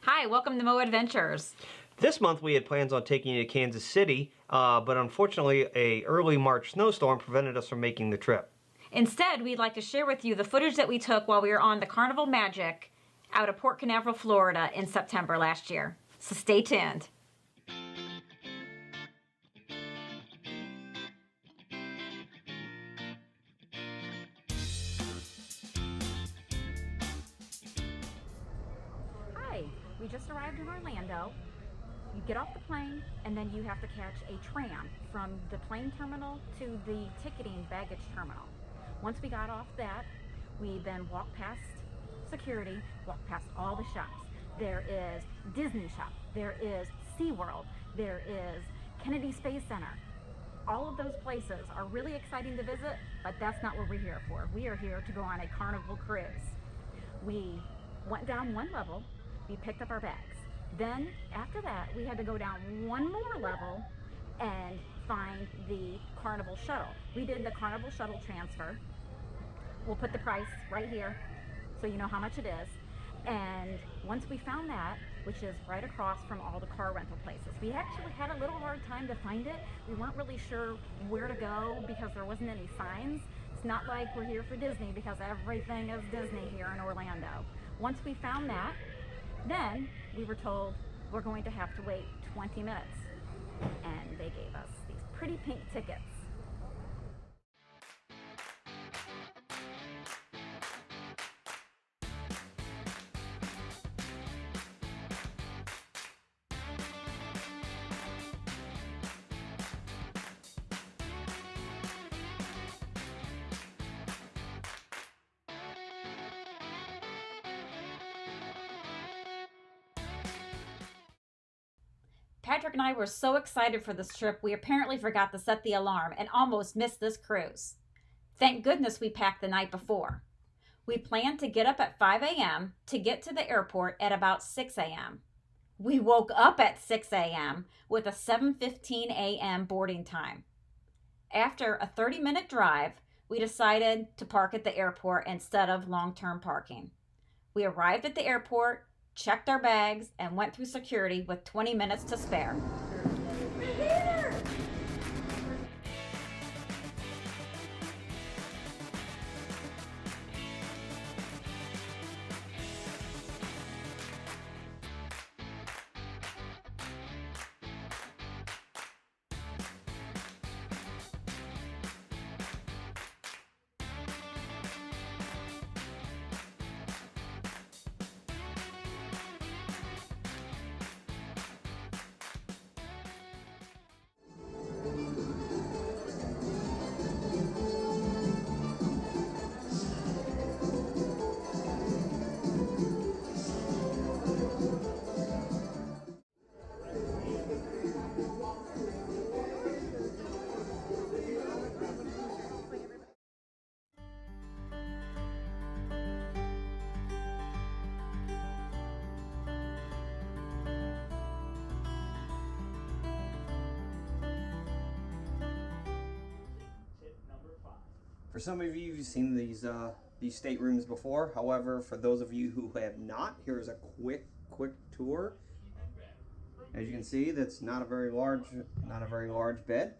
Hi, welcome to Mo Adventures. This month we had plans on taking you to Kansas City, but unfortunately a early March snowstorm prevented us from making the trip. Instead, we'd like to share with you the footage that we took while we were on the Carnival Magic out of Port Canaveral, Florida in September last year. So stay tuned. Hi, we just arrived in Orlando. You get off the plane and then you have to catch a tram from the plane terminal to the ticketing baggage terminal. Once we got off that, we then walked past security, walked past all the shops. There is Disney Shop, there is SeaWorld, there is Kennedy Space Center. All of those places are really exciting to visit, but that's not what we're here for. We are here to go on a Carnival cruise. We went down one level, we picked up our bags. Then, after that, we had to go down one more level and find the Carnival shuttle. We did the Carnival shuttle transfer. We'll put the price right here so you know how much it is. And once we found that, which is right across from all the car rental places, we actually had a little hard time to find it. We weren't really sure where to go because there wasn't any signs. It's not like we're here for Disney because everything is Disney here in Orlando. Once we found that, then we were told we're going to have to wait 20 minutes. And they gave us these pretty pink tickets. Patrick and I were so excited for this trip, we apparently forgot to set the alarm and almost missed this cruise. Thank goodness we packed the night before. We planned to get up at 5 a.m. to get to the airport at about 6 a.m. We woke up at 6 a.m. with a 7:15 a.m. boarding time. After a 30-minute drive, we decided to park at the airport instead of long-term parking. We arrived at the airport, checked our bags, and went through security with 20 minutes to spare. We're here! For some of you, you've seen these staterooms before. However, for those of you who have not, here's a quick tour. As you can see, that's not a very large bed.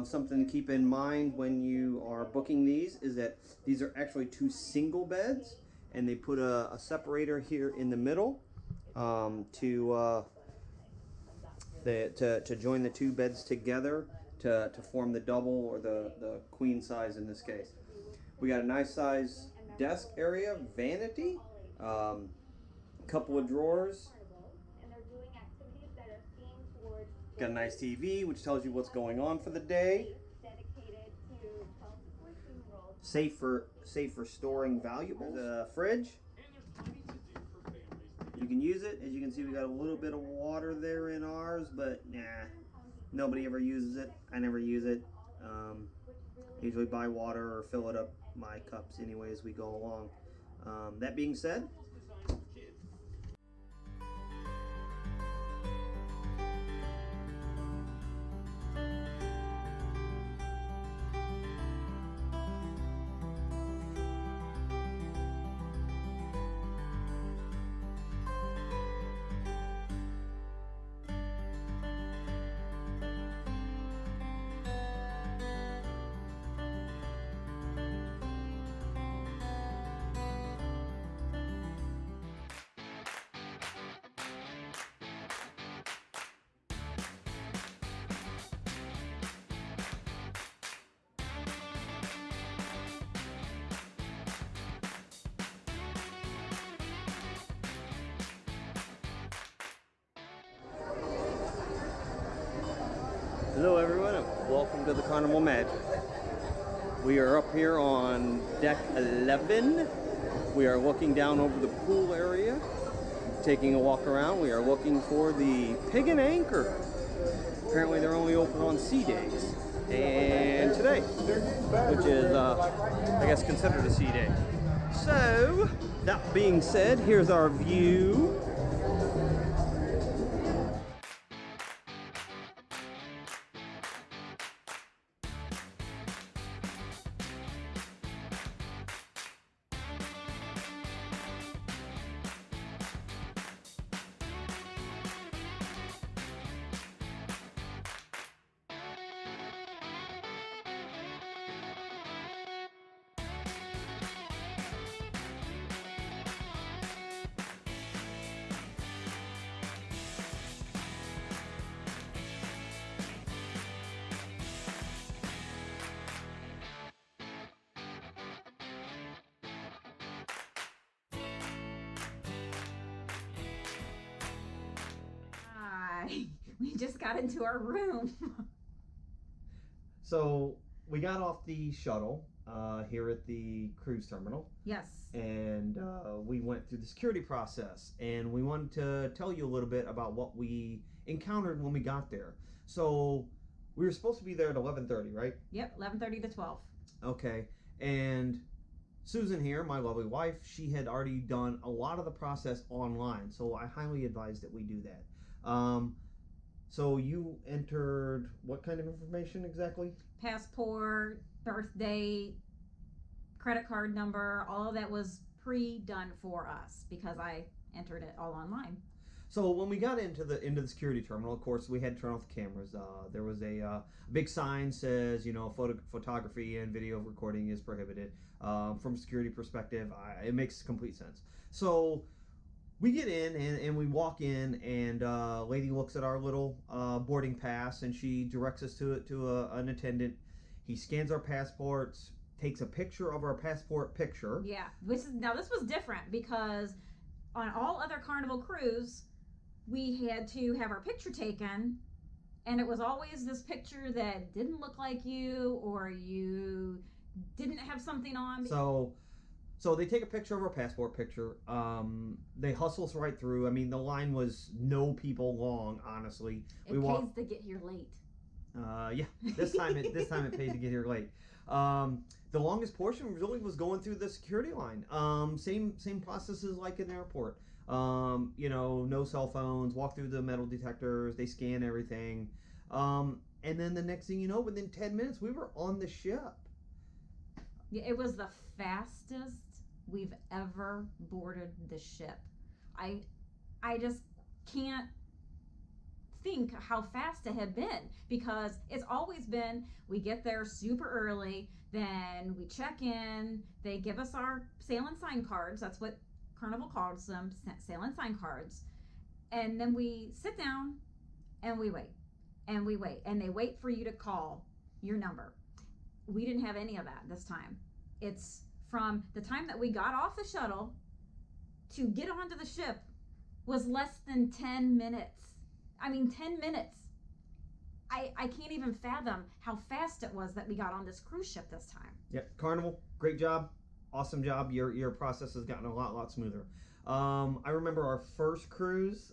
Something to keep in mind when you are booking these is that these are actually two single beds, and they put a separator here in the middle to join the two beds together to form the double or the queen size in this case. We got a nice size desk area, vanity, couple of drawers. Got a nice TV which tells you what's going on for the day. Safe for storing valuables. The fridge. You can use it. As you can see, we got a little bit of water there in ours, but nah, nobody ever uses it. I never use it. Usually buy water or fill it up my cups anyway as we go along. That being said, Hello everyone and welcome to the Carnival Med. We are up here on deck 11. We are looking down over the pool area, taking a walk around. We are looking for the Pig and Anchor. Apparently they're only open on sea days. And today, which is I guess considered a sea day. So, that being said, here's our view. We just got into our room. So we got off the shuttle here at the cruise terminal. Yes. And we went through the security process, and we wanted to tell you a little bit about what we encountered when we got there. So we were supposed to be there at 11:30, right? Yep, 11:30 to 12. Okay. And Susan here, my lovely wife, she had already done a lot of the process online, so I highly advise that we do that. So you entered what kind of information exactly? Passport, birth date, credit card number, all of that was pre-done for us because I entered it all online. So when we got into the security terminal, of course, we had to turn off the cameras. There was a big sign says, you know, photography and video recording is prohibited. From a security perspective, it makes complete sense. So we get in and we walk in, and a lady looks at our little boarding pass, and she directs us to an attendant. He scans our passports, takes a picture of our passport picture. Yeah, this was different because on all other Carnival cruise, we had to have our picture taken, and it was always this picture that didn't look like you, or you didn't have something on. So they take a picture of our passport picture. They hustle us right through. I mean, the line was no people long, honestly. It pays to get here late. Yeah, this time it paid to get here late. The longest portion really was going through the security line. Same processes like in the airport. You know, no cell phones. Walk through the metal detectors. They scan everything. And then the next thing you know, within 10 minutes, we were on the ship. Yeah, it was the fastest we've ever boarded the ship. I just can't think how fast it had been, because it's always been, we get there super early, then we check in, they give us our sail and sign cards. That's what Carnival calls them, sail and sign cards. And then we sit down and we wait and we wait, and they wait for you to call your number. We didn't have any of that this time. It's from the time that we got off the shuttle to get onto the ship was less than 10 minutes. I mean, 10 minutes. I can't even fathom how fast it was that we got on this cruise ship this time. Yeah, Carnival, great job. Awesome job. Your process has gotten a lot smoother. I remember our first cruise.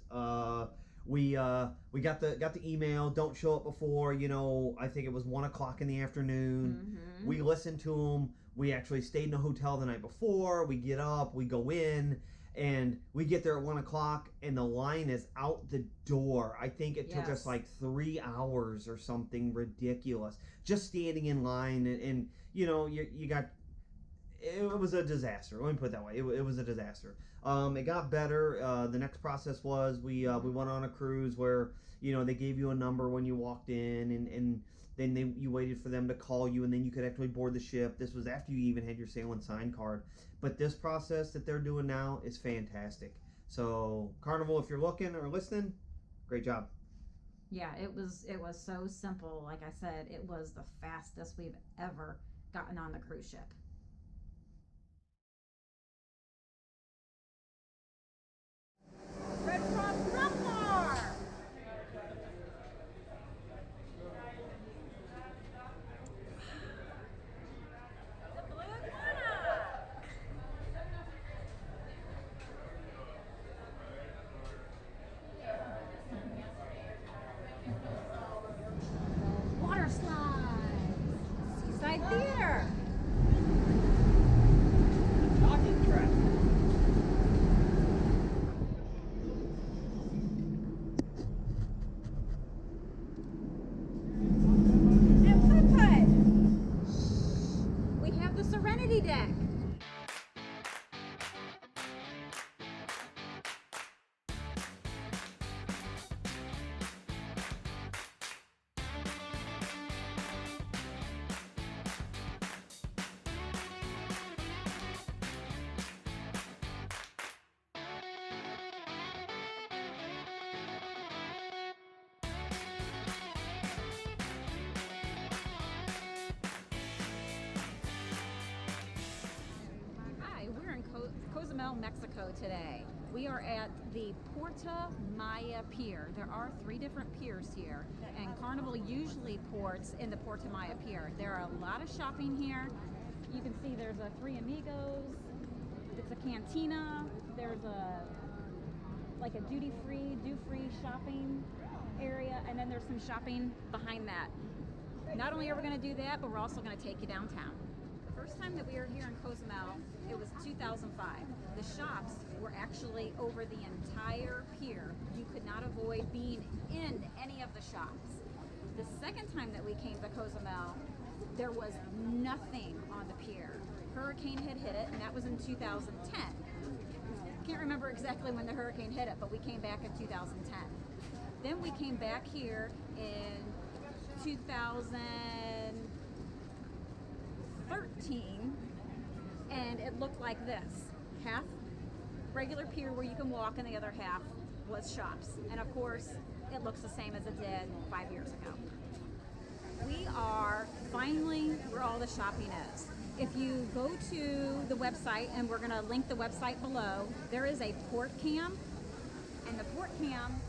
We got the email. Don't show up before. You know, I think it was 1 o'clock in the afternoon. Mm-hmm. We listened to them. We actually stayed in a hotel the night before. We get up. We go in. And we get there at 1 o'clock, and the line is out the door. I think it took us like 3 hours or something ridiculous, just standing in line. And you know, you got, it was a disaster. Let me put it that way. It was a disaster. It got better. The next process was we went on a cruise where, you know, they gave you a number when you walked in, and then you waited for them to call you, and then you could actually board the ship. This was after you even had your sail and sign card. But this process that they're doing now is fantastic. So Carnival, if you're looking or listening, great job. Yeah, it was so simple. Like I said, it was the fastest we've ever gotten on the cruise ship. Red Cross Rumbar! Cozumel, Mexico today. We are at the Puerto Maya Pier. There are 3 different piers here, and Carnival usually ports in the Puerto Maya Pier. There are a lot of shopping here. You can see there's a Three Amigos, it's a cantina, there's like a duty-free shopping area, and then there's some shopping behind that. Not only are we going to do that, but we're also going to take you downtown. The first time that we were here in Cozumel, it was 2005. The shops were actually over the entire pier. You could not avoid being in any of the shops. The second time that we came to Cozumel, there was nothing on the pier. Hurricane had hit it, and that was in 2010. Can't remember exactly when the hurricane hit it, but we came back in 2010. Then we came back here in 2013, and it looked like this. Half regular pier where you can walk, and the other half was shops. And of course, it looks the same as it did 5 years ago. We are finally where all the shopping is. If you go to the website, and we're going to link the website below, there is a port cam, and the port cam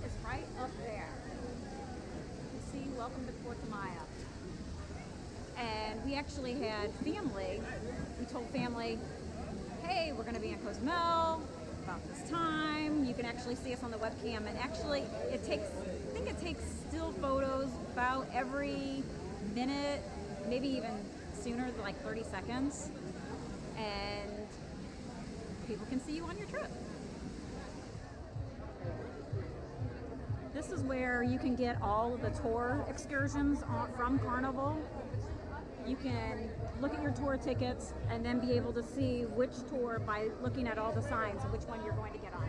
is right up there. You see, welcome to Puerto Maya. And we actually had family. We told family, hey, we're going to be in Cozumel about this time. You can actually see us on the webcam, and actually I think it takes still photos about every minute, maybe even sooner, like 30 seconds, and people can see you on your trip. This is where you can get all of the tour excursions from Carnival. You can look at your tour tickets and then be able to see which tour by looking at all the signs of which one you're going to get on.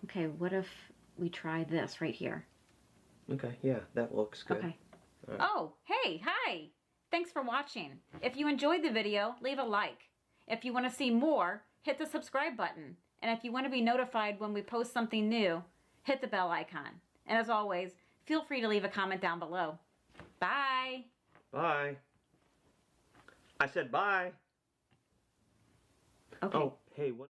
Okay, what if we try this right here? Okay, yeah, that looks good. Okay. Right. Oh, hey, hi! Thanks for watching. If you enjoyed the video, leave a like. If you want to see more, hit the subscribe button. And if you want to be notified when we post something new, hit the bell icon. And as always, feel free to leave a comment down below. Bye! Bye. I said bye. Okay. Oh, hey, what?